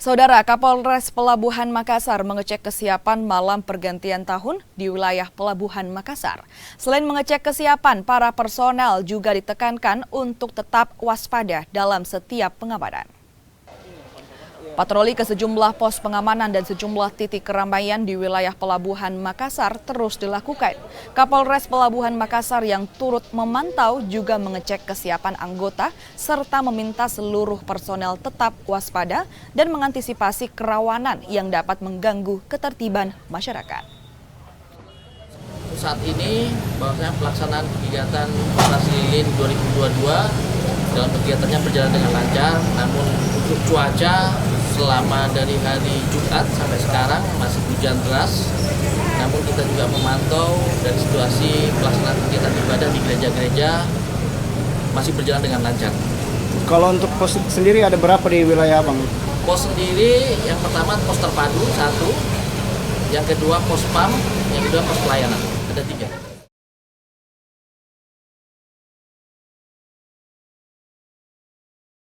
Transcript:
Saudara, Kapolres Pelabuhan Makassar mengecek kesiapan malam pergantian tahun di wilayah Pelabuhan Makassar. Selain mengecek kesiapan, para personel juga ditekankan untuk tetap waspada dalam setiap pengamanan. Patroli ke sejumlah pos pengamanan dan sejumlah titik keramaian di wilayah Pelabuhan Makassar terus dilakukan. Kapolres Pelabuhan Makassar yang turut memantau juga mengecek kesiapan anggota serta meminta seluruh personel tetap waspada dan mengantisipasi kerawanan yang dapat mengganggu ketertiban masyarakat. Saat ini bahwasanya pelaksanaan kegiatan operasi lilin 2022 dalam kegiatannya berjalan dengan lancar, namun untuk cuaca selama dari hari Jumat sampai sekarang masih hujan deras. Namun kita juga memantau dari situasi pelaksanaan kegiatan ibadah di gereja-gereja masih berjalan dengan lancar. Kalau untuk pos sendiri ada berapa di wilayah Abang? Pos sendiri yang pertama pos terpadu 1, yang kedua pos PAM, yang kedua pos pelayanan, ada 3.